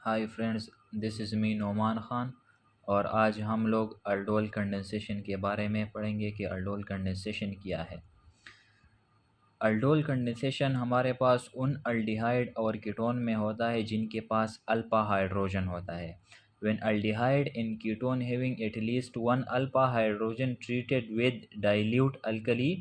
Hi friends, this is me Noman Khan. और आज हम लोग अल्डोल कंडेंसेशन के बारे में पढ़ेंगे कि अल्डोल कंडेंसेशन क्या है। अल्डोल कंडेंसेशन हमारे पास उन अल्डिहाइड और कीटोन में होता है जिनके पास अल्फा हाइड्रोजन होता है। When aldehyde in ketone having at least one alpha hydrogen treated with dilute alkali,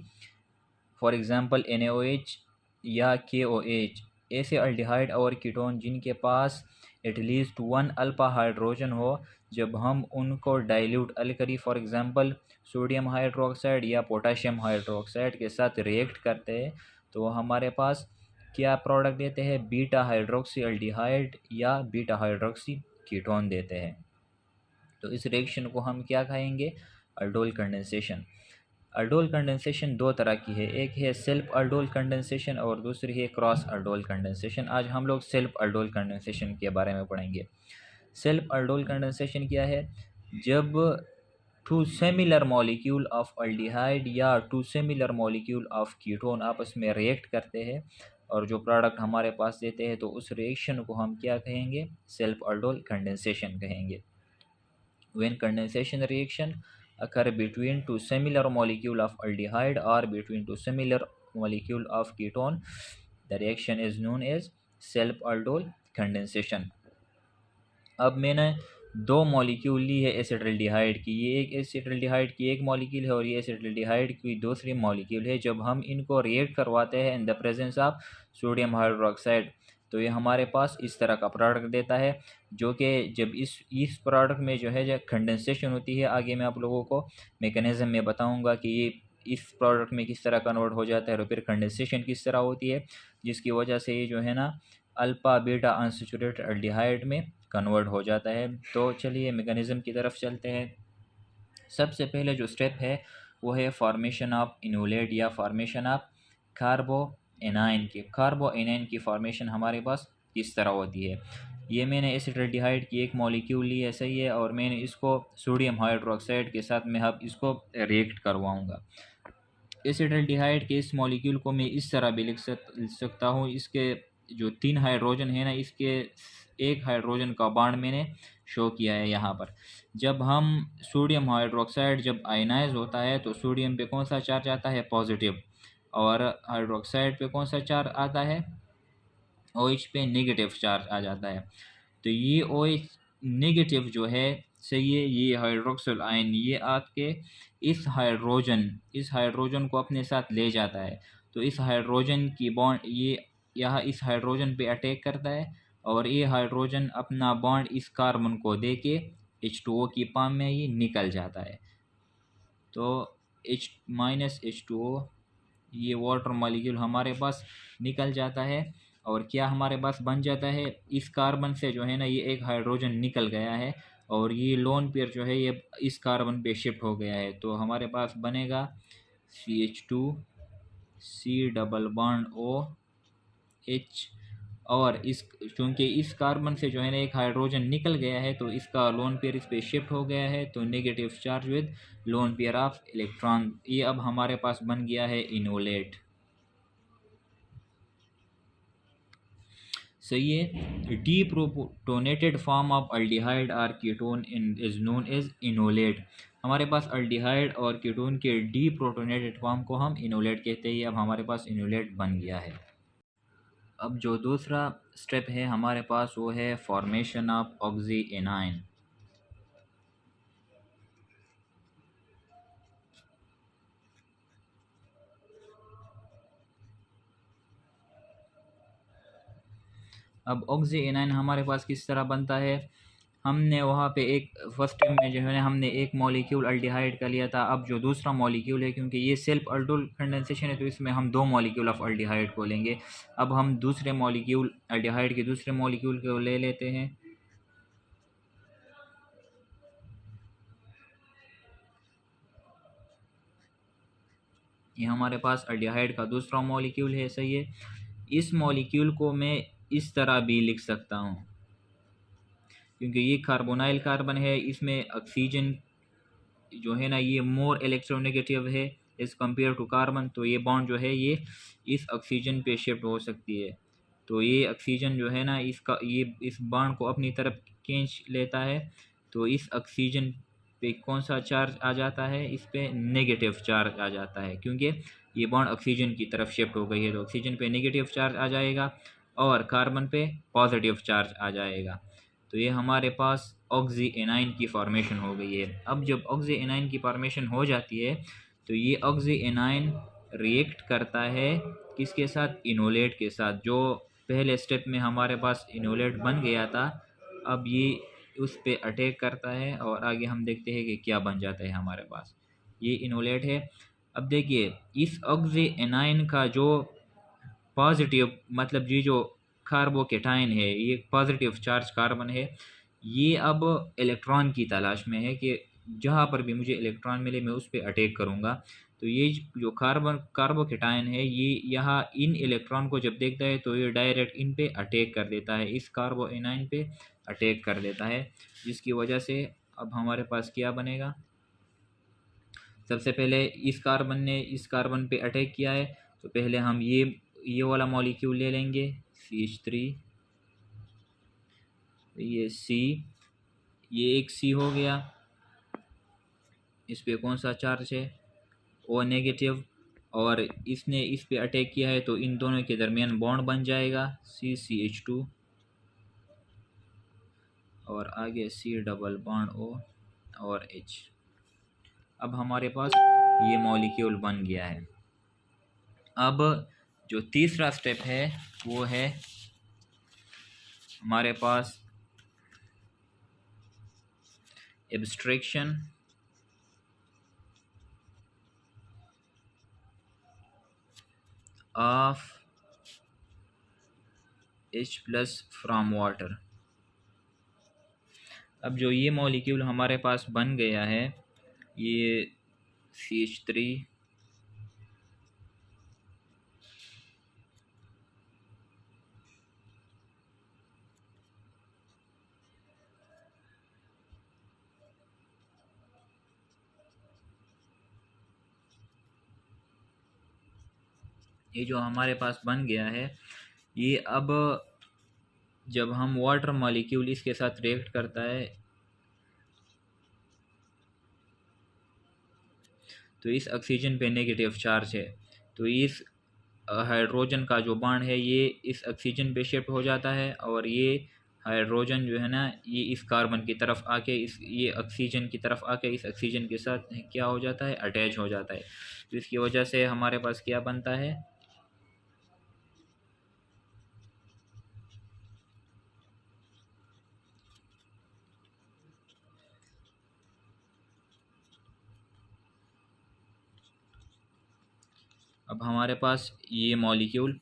for example NaOH या KOH, ऐसे अल्डिहाइड और कीटोन जिनके पास एटलीस्ट वन अल्फा हाइड्रोजन हो, जब हम उनको dilute alkali for example sodium hydroxide या पोटाशियम हाइड्रोक्साइड के साथ रिएक्ट करते हैं तो हमारे पास क्या प्रोडक्ट देते हैं, बीटा हाइड्रोक्सी अल्डिहाइड या बीटा हाइड्रोक्सी कीटोन देते हैं। तो इस रिएक्शन को हम क्या कहेंगे, अल्डोल कंडेंसेशन। अल्डोल कंडेंसेशन दो तरह की है, एक है सेल्फ अल्डोल कंडेंसेशन और दूसरी है क्रॉस अल्डोल कंडेंसेशन। आज हम लोग सेल्फ अल्डोल कंडेंसेशन के बारे में पढ़ेंगे। सेल्फ अल्डोल कंडेंसेशन क्या है, जब two similar molecule of aldehyde या two similar molecule of ketone आपस में रिएक्ट करते हैं और जो प्रोडक्ट हमारे पास देते हैं तो उस रिएक्शन को हम क्या कहेंगे, सेल्फ अल्डोल कंडेंसेशन कहेंगे। When condensation reaction occur between two similar molecule of aldehyde or between two similar molecule of ketone, the reaction is known as self-aldol condensation। अब मैंने दो मॉलिक्यूल ली है एसिटल्डिहाइड की, ये एक एसिटल्डिहाइड की एक मॉलिक्यूल है और ये एसिटल्डिहाइड की दूसरी मॉलिक्यूल है। जब हम इनको रिएक्ट करवाते हैं in the presence of sodium hydroxide तो ये हमारे पास इस तरह का प्रोडक्ट देता है, जो कि जब इस प्रोडक्ट में जो है जो कंडेंसेशन होती है, आगे मैं आप लोगों को मेकनिज़म में बताऊंगा कि ये इस प्रोडक्ट में किस तरह कन्वर्ट हो जाता है और फिर कंडेंसेशन किस तरह होती है, जिसकी वजह से ये जो है ना अल्फा बीटा अनसैचुरेटेड अल्डिहाइड में कन्वर्ट हो जाता है। तो चलिए मेकनिज़म की तरफ चलते हैं। सबसे पहले जो स्टेप है वो है फॉर्मेशन ऑफ इनोलेट या फॉर्मेशन ऑफ कार्बो एनाइन की फॉर्मेशन हमारे पास किस तरह होती है। ये मैंने एसिटल्डिहाइड की एक मॉलिक्यूल ली है, सही है, और मैंने इसको सोडियम हाइड्रोक्साइड के साथ मैं अब इसको रिएक्ट करवाऊँगा। एसिटल्डिहाइड के इस मॉलिक्यूल को मैं इस तरह भी लिख सकता हूँ, इसके जो 3 हाइड्रोजन है ना, इसके एक हाइड्रोजन का बॉन्ड मैंने शो किया है यहाँ पर। जब हम सोडियम हाइड्रोक्साइड जब आयनाइज होता है तो सोडियम पे कौन सा चार्ज आता है, पॉजिटिव, और हाइड्रोक्साइड पे कौन सा चार्ज आता है, OH पे नेगेटिव चार्ज आ जाता है। तो ये OH नेगेटिव जो है, सही है, ये हाइड्रोक्सिल आयन ये आपके इस हाइड्रोजन को अपने साथ ले जाता है। तो इस हाइड्रोजन की बॉन्ड ये यहाँ इस हाइड्रोजन पे अटैक करता है और ये हाइड्रोजन अपना बॉन्ड इस कार्बन को दे के H2O की फॉर्म में ये निकल जाता है। तो H-H2O ये वाटर मॉलिक्यूल हमारे पास निकल जाता है और क्या हमारे पास बन जाता है, इस कार्बन से जो है ना ये एक हाइड्रोजन निकल गया है और ये लोन पेयर जो है ये इस कार्बन पे शिफ्ट हो गया है। तो हमारे पास बनेगा CH2 C double bond OH, और इस क्योंकि इस कार्बन से जो है ना एक हाइड्रोजन निकल गया है तो इसका लोन पेयर इस पे शिफ्ट हो गया है, तो negative charge with lone pair of electron, ये अब हमारे पास बन गया है इनोलेट। सही है, डीप्रोटोनेटेड फॉर्म ऑफ अल्डिहाइड और ketone is known as enolate. हमारे पास अल्डिहाइड और कीटोन के डीप्रोटोनेटेड फॉर्म को हम इनोलेट कहते हैं। अब हमारे पास इनोलेट बन गया है। अब जो दूसरा स्टेप है हमारे पास वो है फॉर्मेशन ऑफ ऑक्सी एनाइन। अब ऑक्सी एनाइन हमारे पास किस तरह बनता है, हमने वहाँ पे एक फर्स्ट टाइम में जो है ना हमने एक मॉलिक्यूल अल्डिहाइड का लिया था। अब जो दूसरा मॉलिक्यूल है, क्योंकि ये सेल्फ अल्डोल कंडेंसेशन है तो इसमें हम दो मॉलिक्यूल ऑफ अल्डिहाइड को लेंगे। अब हम दूसरे मॉलिक्यूल अल्डिहाइड के दूसरे मॉलिक्यूल को ले लेते हैं। ये हमारे पास अल्डिहाइड का दूसरा मॉलिक्यूल है, सही है। इस मॉलिक्यूल को मैं इस तरह भी लिख सकता हूँ, क्योंकि ये कार्बोनाइल कार्बन है, इसमें ऑक्सीजन जो है ना ये मोर इलेक्ट्रोनेगेटिव है एज़ कम्पेयर टू कार्बन, तो ये बॉन्ड जो है ये इस ऑक्सीजन पे शिफ्ट हो सकती है। तो ये ऑक्सीजन जो है ना इसका ये इस बॉन्ड को अपनी तरफ खींच लेता है। तो इस ऑक्सीजन पे कौन सा चार्ज आ जाता है, इस पे नेगेटिव चार्ज आ जाता है, क्योंकि ये बॉन्ड ऑक्सीजन की तरफ शिफ्ट हो गई है। तो ऑक्सीजन पे नेगेटिव चार्ज आ जाएगा और कार्बन पे पॉजिटिव चार्ज आ जाएगा। तो ये हमारे पास ऑक्सी एनाइन की फॉर्मेशन हो गई है। अब जब ऑक्सी एनाइन की फॉर्मेशन हो जाती है तो ये ऑक्सी एनाइन रिएक्ट करता है किसके साथ, इनोलेट के साथ। जो पहले स्टेप में हमारे पास इनोलेट बन गया था, अब ये उस पे अटैक करता है और आगे हम देखते हैं कि क्या बन जाता है हमारे पास। ये इनोलेट है। अब देखिए इस ऑक्सी एनाइन का जो पॉजिटिव मतलब ये जो कार्बोकेटाइन है, ये पॉजिटिव चार्ज कार्बन है, ये अब इलेक्ट्रॉन की तलाश में है कि जहाँ पर भी मुझे इलेक्ट्रॉन मिले मैं उस पर अटैक करूँगा। तो ये जो कार्बोकेटाइन है, ये यहाँ इन इलेक्ट्रॉन को जब देखता है तो ये डायरेक्ट इन पे अटैक कर देता है, इस कार्बो एनाइन पे अटैक कर देता है, जिसकी वजह से अब हमारे पास क्या बनेगा। सबसे पहले इस कार्बन ने इस कार्बन पे अटैक किया है, तो पहले हम ये वाला मॉलिक्यूल ले लेंगे CH3, ये C, ये एक C हो गया, इस पे कौन सा चार्ज है, O नेगेटिव, और इसने इस पे अटैक किया है तो इन दोनों के दरमियान बॉन्ड बन जाएगा CCH2 और आगे C डबल बॉन्ड O और H। अब हमारे पास ये मॉलिक्यूल बन गया है। अब जो तीसरा स्टेप है वो है हमारे पास abstraction of H+ from water. अब जो ये मॉलिक्यूल हमारे पास बन गया है, ये CH3, ये जो हमारे पास बन गया है, ये अब जब हम वाटर मॉलिक्यूल इसके साथ रिएक्ट करता है तो इस ऑक्सीजन पे नेगेटिव चार्ज है, तो इस हाइड्रोजन का जो बॉन्ड है ये इस ऑक्सीजन पे शिफ्ट हो जाता है और ये हाइड्रोजन जो है ना ये इस कार्बन की तरफ आके ये ऑक्सीजन की तरफ आके इस ऑक्सीजन के साथ क्या हो जाता है, अटैच हो जाता है। तो इसकी वजह से हमारे पास क्या बनता है, अब हमारे पास ये मॉलिक्यूल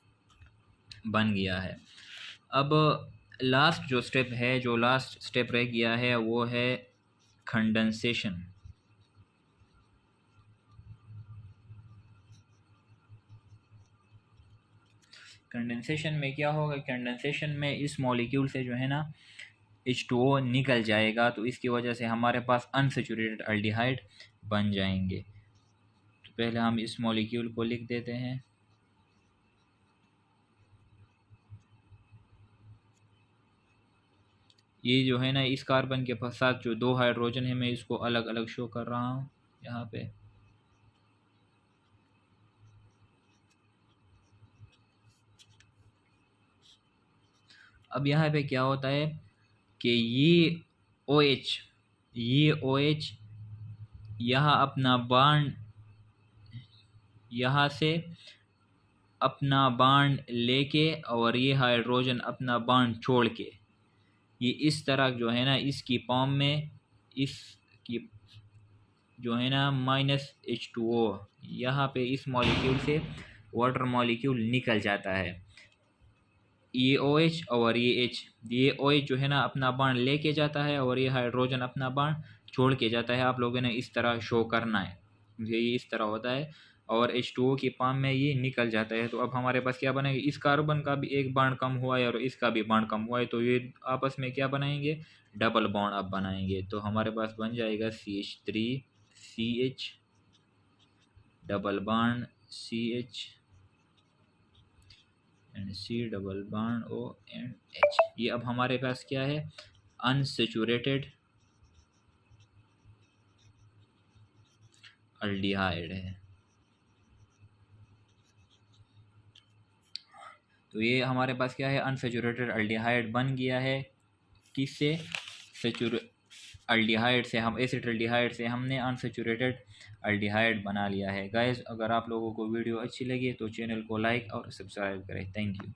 बन गया है। अब लास्ट जो स्टेप है, जो लास्ट स्टेप रह गया है वो है कंडेंसेशन। कंडेंसेशन में क्या होगा, कंडेंसेशन में इस मॉलिक्यूल से जो है ना H2O निकल जाएगा, तो इसकी वजह से हमारे पास अनसैचुरेटेड अल्डिहाइड बन जाएंगे। तो पहले हम इस मॉलिक्यूल को लिख देते हैं, ये जो है ना इस कार्बन के साथ जो दो हाइड्रोजन है मैं इसको अलग अलग शो कर रहा हूँ यहाँ पे। अब यहाँ पे क्या होता है कि ये OH यहाँ अपना बॉन्ड यहाँ से अपना बॉन्ड लेके और ये हाइड्रोजन अपना बॉन्ड छोड़ के ये इस तरह जो है ना इसकी फॉर्म में इसकी जो है ना -H2O यहाँ पे इस मॉलिक्यूल से वाटर मॉलिक्यूल निकल जाता है, ये OH और ये OH जो है ना अपना बॉन्ड लेके जाता है और ये हाइड्रोजन अपना बॉन्ड छोड़ के जाता है। आप लोगों ने इस तरह शो करना है, ये इस तरह होता है और H2O की फॉर्म में ये निकल जाता है। तो अब हमारे पास क्या बनेगा, इस कार्बन का भी एक बॉन्ड कम हुआ है और इसका भी बॉन्ड कम हुआ है, तो ये आपस में क्या बनाएंगे, डबल बॉन्ड अब बनाएंगे। तो हमारे पास बन जाएगा CH3CH double bond CH and C double bond O and H. ये अब हमारे पास क्या है, अनसेचुरेटेड अल्डिहाइड है। तो ये हमारे पास क्या है, अनसेचुरेटेड अल्डिहाइड बन गया है। किससे, अल्डिहाइड से, हम एसिटल्डिहाइड से हमने अनसेचुरेटेड अल्डिहाइड बना लिया है। गाइस अगर आप लोगों को वीडियो अच्छी लगी तो चैनल को लाइक और सब्सक्राइब करें। Thank you.